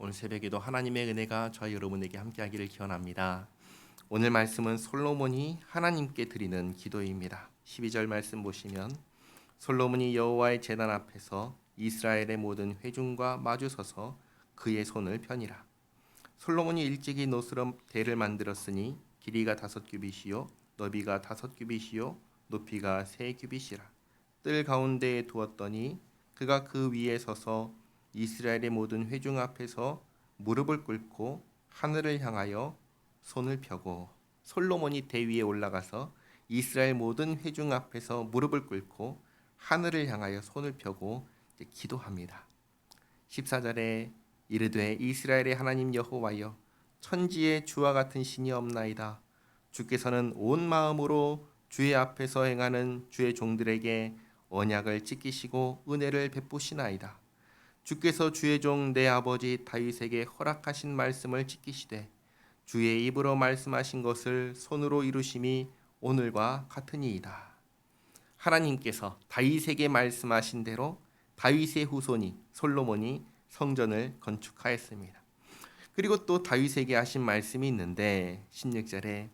오늘 새벽에도 하나님의 은혜가 저와 여러분에게 함께하기를 기원합니다. 오늘 말씀은 솔로몬이 하나님께 드리는 기도입니다. 12절 말씀 보시면 솔로몬이 여호와의 제단 앞에서 이스라엘의 모든 회중과 마주서서 그의 손을 펴니라. 솔로몬이 일찍이 노스럼 대를 만들었으니 길이가 5규빗이요 너비가 5규빗이요 높이가 3규빗이라. 뜰 가운데에 두었더니 그가 그 위에 서서 이스라엘의 모든 회중 앞에서 무릎을 꿇고 하늘을 향하여 손을 펴고, 솔로몬이 대 위에 올라가서 이스라엘 모든 회중 앞에서 무릎을 꿇고 하늘을 향하여 손을 펴고 기도합니다. 14절에 이르되 이스라엘의 하나님 여호와여, 천지에 주와 같은 신이 없나이다. 주께서는 온 마음으로 주의 앞에서 행하는 주의 종들에게 언약을 지키시고 은혜를 베푸시나이다. 주께서 주의 종 내 아버지 다윗에게 허락하신 말씀을 지키시되 주의 입으로 말씀하신 것을 손으로 이루심이 오늘과 같으니이다. 하나님께서 다윗에게 말씀하신 대로 다윗의 후손이 솔로몬이 성전을 건축하였습니다. 그리고 또 다윗에게 하신 말씀이 있는데 16절에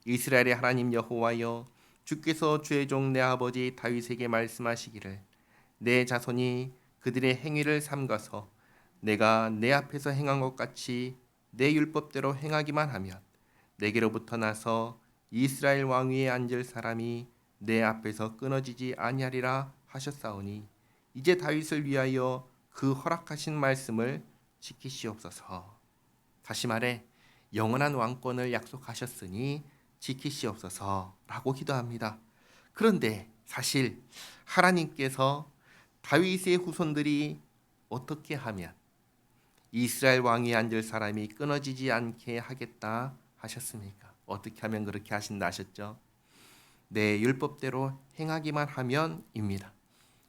이스라엘의 하나님 여호와여, 주께서 주의 종 내 아버지 다윗에게 말씀하시기를 내 자손이 그들의 행위를 삼가서 내가 내 앞에서 행한 것 같이 내 율법대로 행하기만 하면 내게로부터 나서 이스라엘 왕위에 앉을 사람이 내 앞에서 끊어지지 아니하리라 하셨사오니 이제 다윗을 위하여 그 허락하신 말씀을 지키시옵소서. 다시 말해 영원한 왕권을 약속하셨으니 지키시옵소서라고 기도합니다. 그런데 사실 하나님께서 다윗의 후손들이 어떻게 하면 이스라엘 왕위에 앉을 사람이 끊어지지 않게 하겠다 하셨습니까? 어떻게 하면 그렇게 하신다 하셨죠? 내 율법대로 행하기만 하면입니다.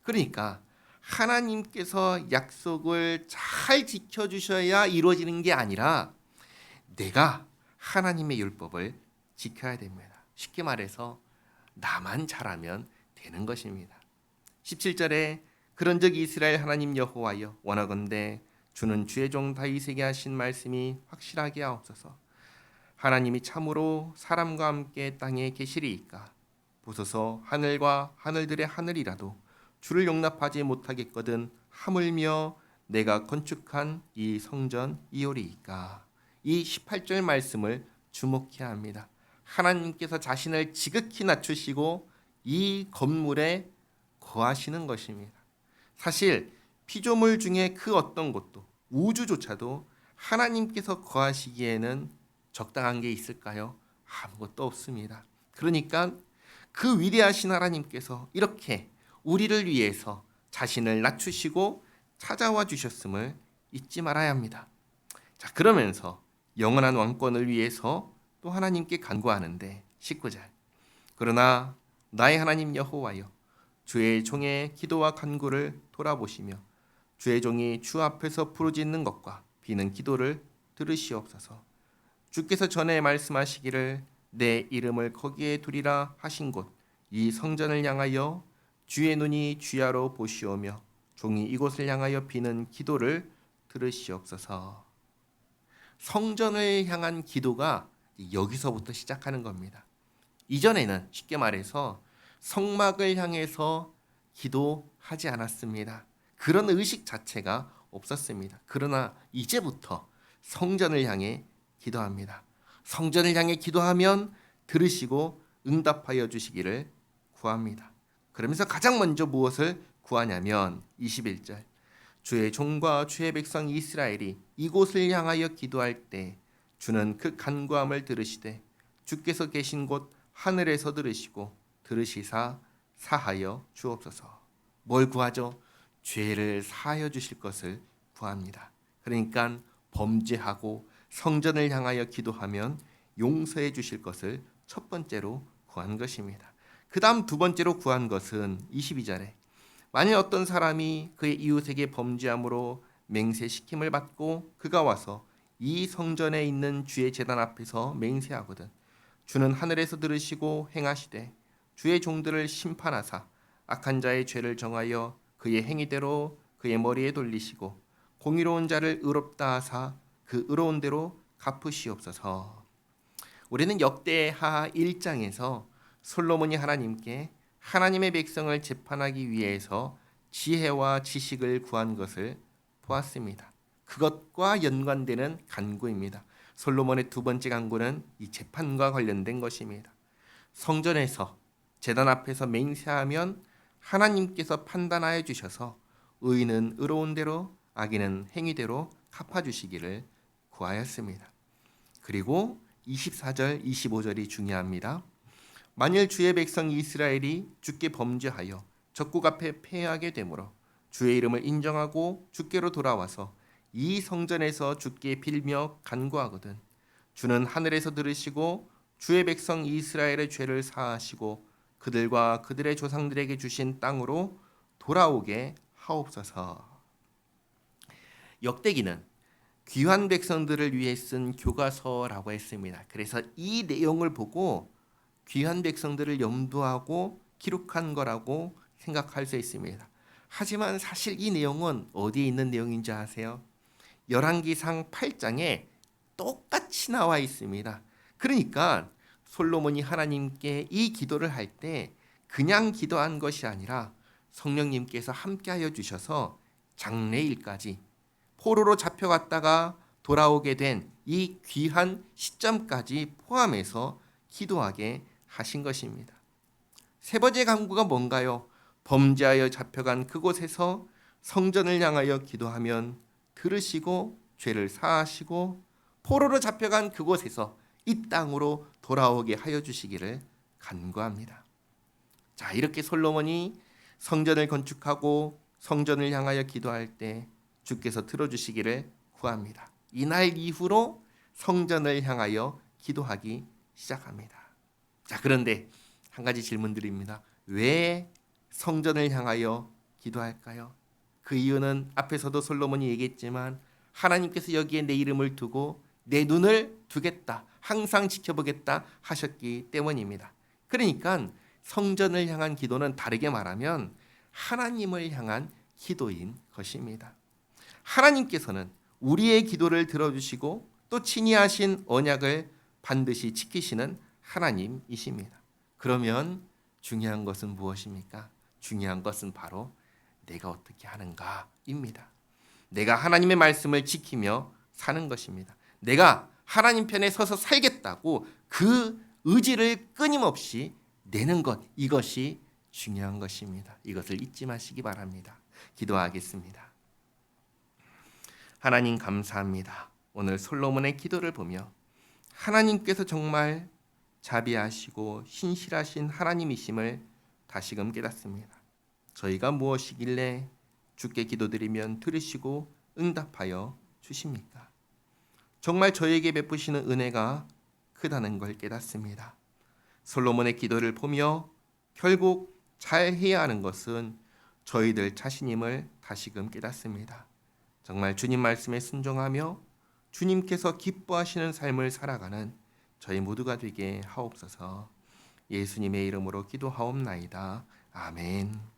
그러니까 하나님께서 약속을 잘 지켜주셔야 이루어지는 게 아니라 내가 하나님의 율법을 지켜야 됩니다. 쉽게 말해서 나만 잘하면 되는 것입니다. 17절에 그런즉 이스라엘 하나님 여호와여, 원하건대 주는 주의 종 다윗에게 하신 말씀이 확실하게 하옵소서. 하나님이 참으로 사람과 함께 땅에 계시리이까. 보소서 하늘과 하늘들의 하늘이라도 주를 용납하지 못하겠거든 하물며 내가 건축한 이 성전이오리이까. 이 18절 말씀을 주목해야 합니다. 하나님께서 자신을 지극히 낮추시고 이 건물에 거하시는 것입니다. 사실 피조물 중에 그 어떤 것도, 우주조차도 하나님께서 거하시기에는 적당한 게 있을까요? 아무것도 없습니다. 그러니까 그 위대하신 하나님께서 이렇게 우리를 위해서 자신을 낮추시고 찾아와 주셨음을 잊지 말아야 합니다. 자, 그러면서 영원한 왕권을 위해서 또 하나님께 간구하는데 19절 그러나 나의 하나님 여호와여, 주의 종의 기도와 간구를 돌아보시며 주의 종이 주 앞에서 부르짖는 것과 비는 기도를 들으시옵소서. 주께서 전에 말씀하시기를 내 이름을 거기에 두리라 하신 곳 이 성전을 향하여 주의 눈이 주야로 보시오며 종이 이곳을 향하여 비는 기도를 들으시옵소서. 성전을 향한 기도가 여기서부터 시작하는 겁니다. 이전에는 쉽게 말해서 성막을 향해서 기도하지 않았습니다. 그런 의식 자체가 없었습니다. 그러나 이제부터 성전을 향해 기도합니다. 성전을 향해 기도하면 들으시고 응답하여 주시기를 구합니다. 그러면서 가장 먼저 무엇을 구하냐면 21절 주의 종과 주의 백성 이스라엘이 이곳을 향하여 기도할 때 주는 그 간구함을 들으시되 주께서 계신 곳 하늘에서 들으시고 들으시사 사하여 주옵소서. 뭘 구하죠? 죄를 사하여 주실 것을 구합니다. 그러니까 범죄하고 성전을 향하여 기도하면 용서해 주실 것을 첫 번째로 구한 것입니다. 그 다음 두 번째로 구한 것은 22절에 만일 어떤 사람이 그의 이웃에게 범죄함으로 맹세시킴을 받고 그가 와서 이 성전에 있는 주의 제단 앞에서 맹세하거든 주는 하늘에서 들으시고 행하시되 주의 종들을 심판하사 악한 자의 죄를 정하여 그의 행위대로 그의 머리에 돌리시고 공의로운 자를 의롭다 하사 그 의로운 대로 갚으시옵소서. 우리는 역대하 1장에서 솔로몬이 하나님께 하나님의 백성을 재판하기 위해서 지혜와 지식을 구한 것을 보았습니다. 그것과 연관되는 간구입니다. 솔로몬의 두 번째 간구는 이 재판과 관련된 것입니다. 성전에서 제단 앞에서 맹세하면 하나님께서 판단하여 주셔서 의인은 의로운 대로 악인은 행위대로 갚아주시기를 구하였습니다. 그리고 24절 25절이 중요합니다. 만일 주의 백성 이스라엘이 주께 범죄하여 적국 앞에 패하게 되므로 주의 이름을 인정하고 주께로 돌아와서 이 성전에서 주께 빌며 간구하거든 주는 하늘에서 들으시고 주의 백성 이스라엘의 죄를 사하시고 그들과 그들의 조상들에게 주신 땅으로 돌아오게 하옵소서. 역대기는 귀한 백성들을 위해 쓴 교과서라고 했습니다. 그래서 이 내용을 보고 귀한 백성들을 염두하고 기록한 거라고 생각할 수 있습니다. 하지만 사실 이 내용은 어디에 있는 내용인지 아세요? 열왕기상 8장에 똑같이 나와 있습니다. 그러니까 솔로몬이 하나님께 이 기도를 할 때 그냥 기도한 것이 아니라 성령님께서 함께하여 주셔서 장래일까지 포로로 잡혀갔다가 돌아오게 된 이 귀한 시점까지 포함해서 기도하게 하신 것입니다. 세 번째 간구가 뭔가요? 범죄하여 잡혀간 그곳에서 성전을 향하여 기도하면 들으시고 죄를 사하시고 포로로 잡혀간 그곳에서 이 땅으로 돌아오게 하여 주시기를 간구합니다. 자, 이렇게 솔로몬이 성전을 건축하고 성전을 향하여 기도할 때 주께서 들어주시기를 구합니다. 이날 이후로 성전을 향하여 기도하기 시작합니다. 자, 그런데 한 가지 질문드립니다. 왜 성전을 향하여 기도할까요? 그 이유는 앞에서도 솔로몬이 얘기했지만 하나님께서 여기에 내 이름을 두고 내 눈을 두겠다, 항상 지켜보겠다 하셨기 때문입니다. 그러니까 성전을 향한 기도는 다르게 말하면 하나님을 향한 기도인 것입니다. 하나님께서는 우리의 기도를 들어주시고 또 친히 하신 언약을 반드시 지키시는 하나님이십니다. 그러면 중요한 것은 무엇입니까? 중요한 것은 바로 내가 어떻게 하는가입니다. 내가 하나님의 말씀을 지키며 사는 것입니다. 내가 하나님 편에 서서 살겠다고 그 의지를 끊임없이 내는 것, 이것이 중요한 것입니다. 이것을 잊지 마시기 바랍니다. 기도하겠습니다. 하나님 감사합니다. 오늘 솔로몬의 기도를 보며 하나님께서 정말 자비하시고 신실하신 하나님이심을 다시금 깨닫습니다. 저희가 무엇이길래 주께 기도드리면 들으시고 응답하여 주십니까? 정말 저에게 베푸시는 은혜가 크다는 걸 깨닫습니다. 솔로몬의 기도를 보며 결국 잘 해야 하는 것은 저희들 자신임을 다시금 깨닫습니다. 정말 주님 말씀에 순종하며 주님께서 기뻐하시는 삶을 살아가는 저희 모두가 되게 하옵소서. 예수님의 이름으로 기도하옵나이다. 아멘.